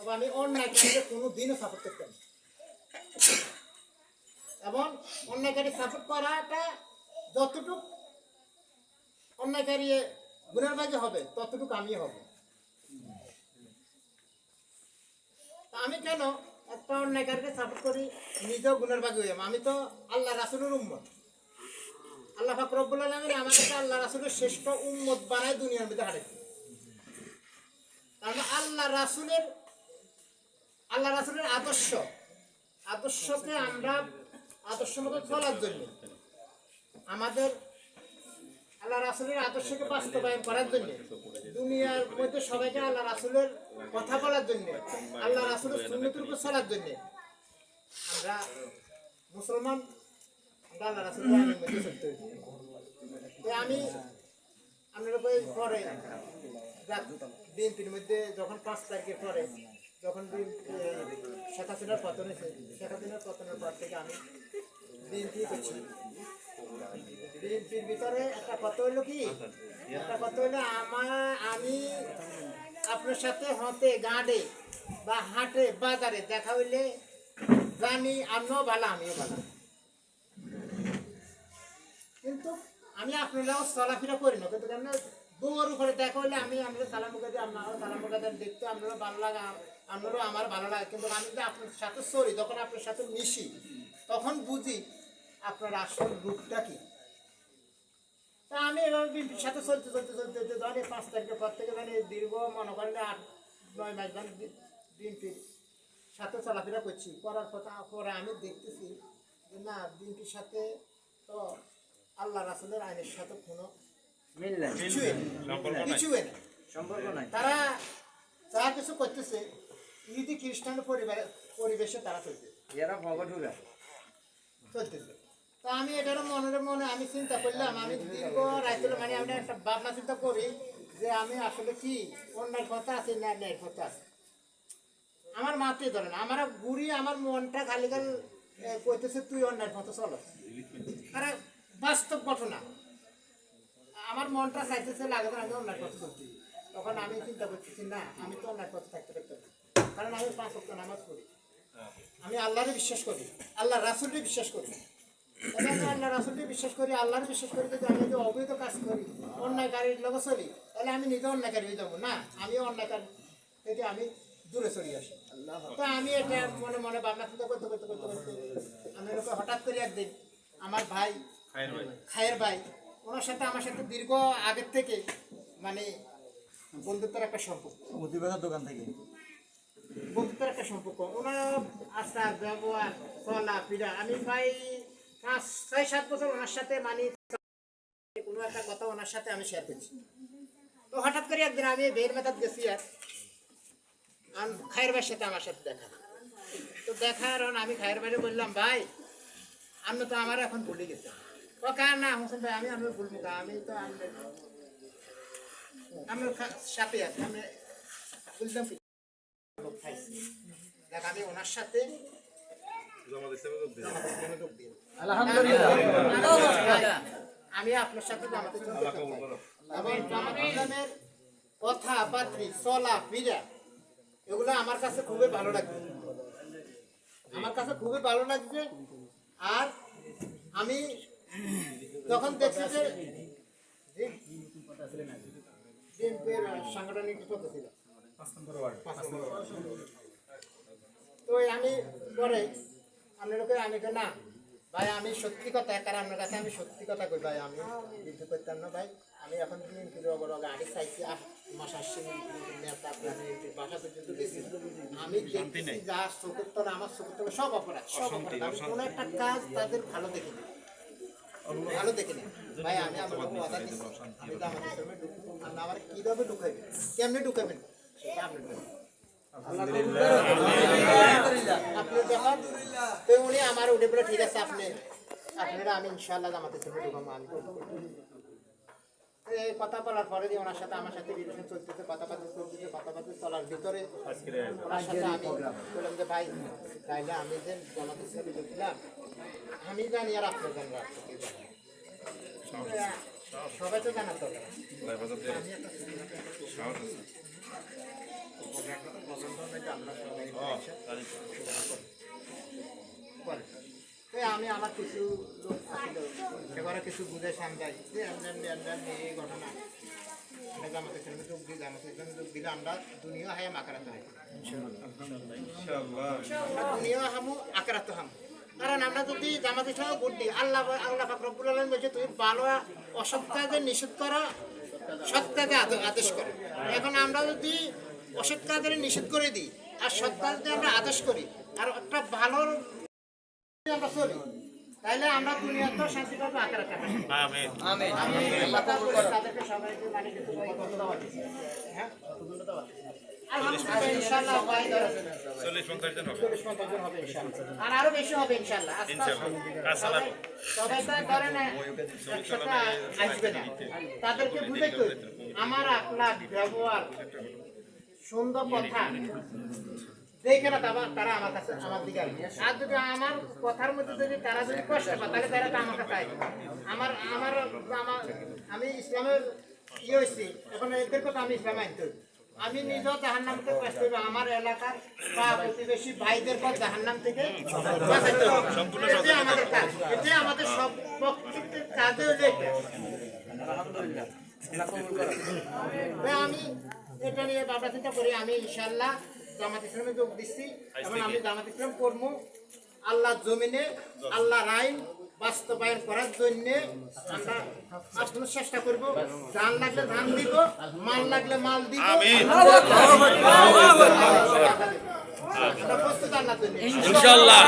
তবে আমি অন্যায়কারীকে কোনোদিনও সাপোর্ট করতাম না। এবং অন্যায়কারী সাপোর্ট করাটা যতটুকু অন্যায়কারী গুণের ভাগে হবে ততটুকু আমি হব। আমি কেন একটা অন্যায়কারীকে সাপোর্ট করি, নিজেও গুণের ভাগে হইলাম। আমি তো আল্লাহ রাসূলের উম্মত। আল্লাহ পাক রব্বুল আলামিন আমাদেরকে আল্লাহ রাসূলের শ্রেষ্ঠ উম্মত বানায় দুনিয়ার মধ্যে হারাইছে। কারণ আল্লাহ রাসূলের আদর্শকে আমরা আদর্শ মতো চলার জন্য, আমাদের আল্লাহ রাসূলের আদর্শকে বাস্তবায়ন করার জন্য, দুনিয়ার মধ্যে সবাইকে আল্লাহ রাসূলের কথা বলার জন্য, আল্লাহ রাসূলের সুন্নতের উপর চলার জন্য আমরা মুসলমান, আমরা আল্লাহ রাসূলের আইনের মধ্যে চলতে হবে। আমি আপনার পরে বিএনপির মধ্যে যখন 5 তারিখের পরে যখন শেখ হাসিনার পতন হয়েছে, শেখ হাসিনার পতনের পর থেকে আমি বিএনপি করছি। বিএনপির ভিতরে একটা কথা হইলো কি, একটা কথা হইলো আমি আপনার সাথে হতে গাঁডে বা হাটে বাজারে দেখা হইলে জানি আপনিও ভালো আমিও ভালো, কিন্তু আমি আপনারাও চলাফেরা করি না। কিন্তু কেন বউর উপরে দেখা হইলে আমরা সালামুখা দিই, আপনারাও সালামুখা দেন, দেখতে আপনারও ভালো লাগে, আপনারও আমার ভালো লাগে। কিন্তু আমি যদি আপনার সাথে চলি, যখন আপনার সাথে মিশি, তখন বুঝি আপনার আসল রূপটা কি। তা আমি এভাবে বিএনপির সাথে চলতে ধরে 5 তারিখের পর থেকে দীর্ঘ মনে করেন 8-9 মাস বিএনপির সাথে চলাফেরা করছি। করার কথা পরে আমি দেখতেছি যে না, বিএনপির সাথে তো আল্লাহ রাসূলের আইনের সাথে কোনো মিল নাই, সম্পর্ক নাই। তারা যা কিছু করতেছে ইহুদি খ্রিস্টান পরিবেশে তারা চলতেছে। তা আমি এটার মনে আমি চিন্তা করলাম, আমি দীর্ঘ রাইতে আমি একটা ভাবনা চিন্তা করি যে আমি আসলে কি অন্যায়ের পথে আছি না ন্যায়ের পথে আছি। আমার মাথায় ধরে না, আমার ঘুরি, আমার মনটা খালি কইতেছে তুই অন্যায়ের পথে চলো। কারণ বাস্তব ঘটনা, আমার মনটা চাইতেছে লাগে আমি অন্যায়ের পথে চলছি। তখন আমি চিন্তা করতেছি না, আমি তো অন্যায়ের পথে থাকতে পারতাম না। কারণ আমি 5 ওয়াক্ত নামাজ পড়ি, আমি আল্লাহরে বিশ্বাস করি, আল্লাহ রাসূলকে বিশ্বাস করি। আল্লাহ রাসূলকে বিশ্বাস করি, আল্লাহর বিশ্বাস করি। যদি আমি যদি অবৈধ কাজ করি, অন্যায়কারীর লোক চলি, তাহলে আমি নিজে অন্যায়কারী হয়ে যাবো না, আমিও অন্যায়কারী থেকে আমি দূরে চলে আসি। তো আমি এটা মনে মনে ভাবনা চিন্তা করতে আমি হঠাৎ করে একদিন আমার ভাই খায়ের ভাই, ওনার সাথে আমার সাথে দীর্ঘ আগের থেকে বন্ধুত্বের একটা সম্পর্ক, দোকান থেকে বন্ধুত্বের একটা সম্পর্ক। ওনার আচার ব্যবহার চলা ফিরা, আমি প্রায় 5-6-7 বছর ওনার সাথে কোনো একটা কথা ওনার সাথে আমি শেয়ার করছি। তো হঠাৎ করে একদিন আমি বের মেতাদ গেছি, আর খায়ের ভাইয়ের সাথে আমার সাথে দেখা। তো দেখার আমি খায়ের ভাইরে বললাম, ভাই আপনি তো আমার এখন ভুলে গেছেন। না হোসেন ভাই, আমি আপনার ভুলবো না, আমি তো আপনার সাথে আছি, আমি বুঝলাম দেখ আমি ওনার সাথে আমি আপনার সাথে জামাতে ইসলামের কথা বার্তা চলা ফিরা এগুলো আমার কাছে খুবই ভালো লাগছে, আর আমি যখন দেখছি যে সাংগঠনিক কত ছিল, তো আমি পরে আপনার আমি না ভাই, আমি সত্যি কথা, কারণ আপনার কাছে আমি সত্যি কথা কই ভাই, আমি যুদ্ধ করতাম না ভাই। আমি এখন আগে চাইছি 8 মাস আসছি নেতা, বাসা পর্যন্ত গেছি। আমি দেখছি যা চোখের তলা, আমার চোখের তলা সব অপরাধ। আমি কোনো একটা কাজ তাদের ভালো দেখি না ভাই। আমি আমার কথা দিচ্ছি, আমি তো আমাদের সামনে ঢুকবো, আমার কিভাবে ঢুকাইবেন, কেমনে ঢুকাবেন সেটা আপনি উনি আমার উঠে বলে ঠিক আছে আপনারা আমি ইনশাআল্লাহ জামাতের সামনে ঢুকাবো। আমি এই কথা বলার পরে দিয়ে ওনার সাথে আমার সাথে রিলেশন চলতেছে, কথাবার্তা চলার ভিতরে ওনার সাথে আমি বললাম যে ভাই তাইলে আমি যে জামাতের সামনে ঢুকলাম, আমি জানি আর আপনার জানি সবাই তো জানাতে হবে। আমি আমার কিছু লোক আসলে সেবারে কিছু বুঝে সামলাই যে এই ঘটনা জামাতের সঙ্গে যোগ দিই জামাতের সঙ্গে যোগ দিলে আমরা দুনিয়া হাই আকারাতে হয় দুনিয়া হামু আকারাতে হাম কারণ আমরা যদি জামাতের সঙ্গে ভোট দিই আল্লাহ আল্লাহ পাক রব্বুল আলামিন বলছে তুমি ভালো অসৎ কাজে নিষেধ করো সৎ কাজে আদেশ করো এখন আমরা যদি অসৎ কাজে নিষেধ করে দিই আর সৎ কাজে আমরা আদেশ করি আর একটা ভালো আমরা চলি তাইলে আমরা দুনিয়াতে শান্তি পাবো আখিরাতে আমিন আমিন আল্লাহ কবুল করুন তাদেরকে সবাইকে মানে কিছু ধন্যবাদ দিচ্ছি হ্যাঁ আলহামদুলিল্লাহ ইনশাআল্লাহ ভাই 40-50 জন হবে ইনশাআল্লাহ আর আরো বেশি হবে ইনশাআল্লাহ আসসালাম সবাই তো করে না একসাথে আসবে না তাদেরকে বুঝাই তো আমার আকলাক ব্যবহার সুন্দর কথা দেখে না তারা আমার কাছে আমার দিকে আসবে আর যদি আমার কথার মধ্যে যদি তারা যদি কষ্ট পায় তাহলে তারা তো আমার কাছে আসবে আমার আমার আমি ইসলামের ইয়ে হয়েছি এখন এদের কথা আমি ইসলাম আনতে আমি নিজেও জাহান্নাম থেকে কষ্ট হইব আমার এলাকার বা প্রতিবেশী ভাইদের পর জাহান্নাম থেকে এটাই আমাদের কাজ এটাই আমাদের সব প্রত্যেকটা কাজে হইলে আলহামদুলিল্লাহ আমি এটা নিয়ে ভাবনা চিন্তা করি আমি ইনশাআল্লাহ জামাত ইসলামে যোগ দিচ্ছি এবং আমি জামাত ইসলাম করবো আল্লাহর জমিনে আল্লাহর আইন বাস্তবায়ন করার জন্য আমরা আপনার চেষ্টা করব ধান লাগলে ধান দিব মাল লাগলে মাল দিব প্রস্তুত আল্লাহর জন্য ইনশাআল্লাহ